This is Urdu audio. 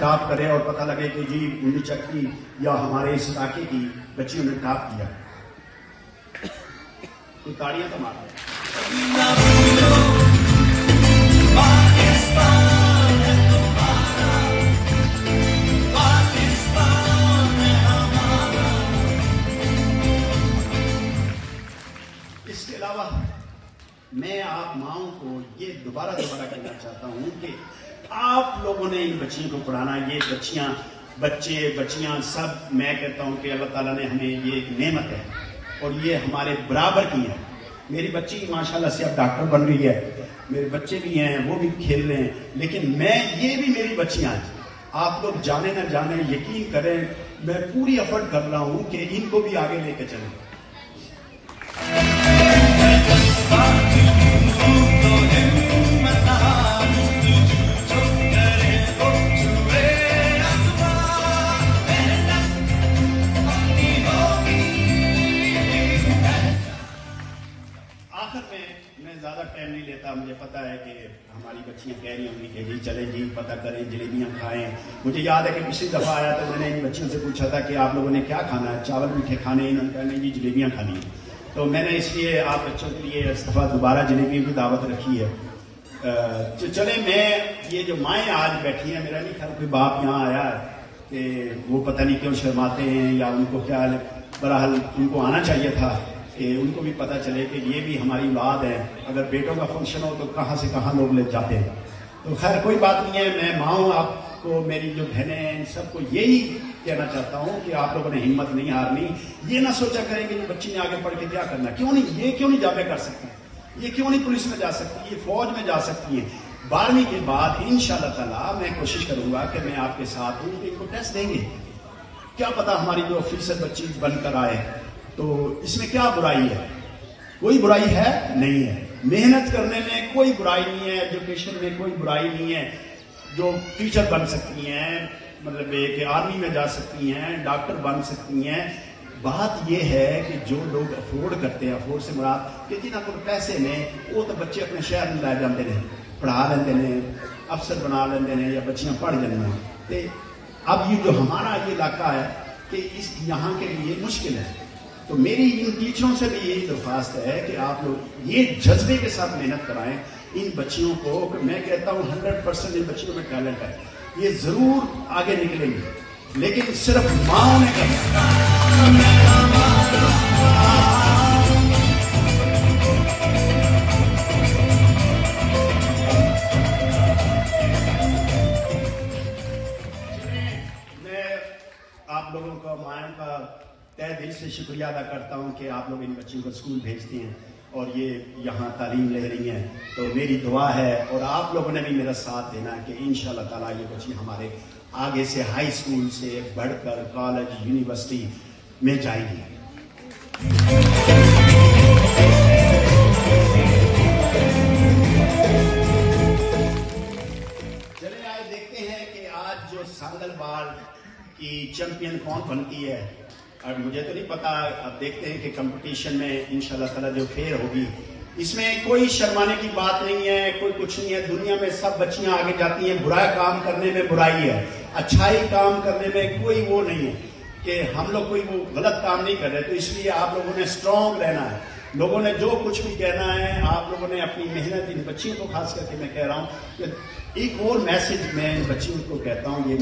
ٹاپ کرے اور پتہ لگے کہ جی انڈی چک کی یا ہمارے اس علاقے کی بچیوں نے ٹاپ کیا. کوئی تاڑیاں تو مار رہے. اس کے علاوہ میں آپ ماؤں کو یہ دوبارہ کہنا چاہتا ہوں کہ آپ لوگوں نے ان بچیوں کو پڑھانا. یہ بچیاں بچیاں سب میں کہتا ہوں کہ اللہ تعالیٰ نے ہمیں یہ ایک نعمت ہے اور یہ ہمارے برابر کی ہے. میری بچی ماشاءاللہ سے اب ڈاکٹر بن رہی ہے, میرے بچے بھی ہیں وہ بھی کھیل رہے ہیں, لیکن یہ بھی میری بچیاں ہیں. آپ لوگ جانے نہ جانے یقین کریں میں پوری ایفرٹ کر رہا ہوں کہ ان کو بھی آگے لے کے چلیں. میں زیادہ ٹائم نہیں لیتا. مجھے پتا ہے کہ ہماری بچیاں کہہ رہی ہوں گی کہ جی چلیں جی پتہ کریں جلیبیاں کھائیں. مجھے یاد ہے کہ پچھلی دفعہ آیا تو میں نے ان بچیوں سے پوچھا تھا کہ آپ لوگوں نے کیا کھانا ہے, چاول میٹھے کھانے, انہوں نے کہا جی جلیبیاں کھانی ہیں. تو میں نے اس لیے آپ بچوں کے لیے اس دفعہ دوبارہ جلیبیوں کی دعوت رکھی ہے. چلیں میں یہ جو مائیں آج بیٹھی ہیں, میرا نہیں خیال کوئی باپ یہاں آیا ہے کہ وہ پتہ نہیں کیوں شرماتے ہیں یا ان کو کیا, بہرحال ان کو آنا چاہیے تھا کہ ان کو بھی پتہ چلے کہ یہ بھی ہماری اولاد ہے. اگر بیٹوں کا فنکشن ہو تو کہاں سے کہاں لوگ لے جاتے ہیں. تو خیر کوئی بات نہیں ہے. میں ماؤں آپ کو, میری جو بہنیں ہیں, ان سب کو یہی کہنا چاہتا ہوں کہ آپ لوگوں نے ہمت نہیں ہارنی. یہ نہ سوچا کریں کہ بچی نے آگے پڑھ کے کیا کرنا, کیوں نہیں جاب کر سکتی, یہ کیوں نہیں پولیس میں جا سکتی, یہ فوج میں جا سکتی ہیں. 12ویں کے بعد انشاءاللہ تعالیٰ میں کوشش کروں گا کہ میں آپ کے ساتھ ہوں کہ ان کو ٹیسٹ دیں گے. کیا پتا ہماری جو فیصد بچی بن کر آئے, تو اس میں کیا برائی ہے؟ کوئی برائی ہے نہیں ہے. محنت کرنے میں کوئی برائی نہیں ہے, ایجوکیشن میں کوئی برائی نہیں ہے. جو ٹیچر بن سکتی ہیں, مطلب کہ آرمی میں جا سکتی ہیں, ڈاکٹر بن سکتی ہیں. بات یہ ہے کہ جو لوگ افورڈ کرتے ہیں, افورڈ سے مراد کہ جنہاں کو پیسے نے, وہ تو بچے اپنے شہر میں لائے جاتے ہیں, پڑھا لیندے ہیں, افسر بنا لیندے ہیں یا بچیاں پڑھ لیندے ہیں. اب یہ جو ہمارا یہ علاقہ ہے کہ یہاں کے لیے مشکل ہے. تو میری ان ٹیچروں سے بھی یہی درخواست ہے کہ آپ لوگ یہ جذبے کے ساتھ محنت کرائیں ان بچیوں کو. میں کہتا ہوں 100% ان بچیوں میں ٹیلنٹ ہے, یہ ضرور آگے نکلیں گے, لیکن صرف ماں نے کرنا. میں آپ لوگوں کا, مائیں کا تہ دل سے شکریہ ادا کرتا ہوں کہ آپ لوگ ان بچوں کو اسکول بھیجتے ہیں اور یہ یہاں تعلیم لے رہی ہیں. تو میری دعا ہے اور آپ لوگوں نے بھی میرا ساتھ دینا کہ انشاءاللہ تعالیٰ یہ بچی ہمارے آگے سے ہائی اسکول سے بڑھ کر کالج, یونیورسٹی میں جائیں گی. چلے آئے دیکھتے ہیں کہ آج جو سانگل بال کی چیمپئن کون بنتی ہے. اور مجھے تو نہیں پتا, اب دیکھتے ہیں کہ کمپٹیشن میں انشاءاللہ تعالیٰ جو کھیل ہوگی اس میں کوئی شرمانے کی بات نہیں ہے, کوئی کچھ نہیں ہے. دنیا میں سب بچیاں آگے جاتی ہیں. برا کام کرنے میں برائی ہے, اچھائی کام کرنے میں کوئی وہ نہیں ہے کہ ہم لوگ کوئی وہ غلط کام نہیں کر رہے. تو اس لیے آپ لوگوں نے اسٹرانگ رہنا ہے. لوگوں نے جو کچھ بھی کہنا ہے, آپ لوگوں نے اپنی محنت, ان بچیوں کو خاص کر کے میں کہہ رہا ہوں کہ ایک اور میسج میں ان بچیوں کو کہتا ہوں, یہ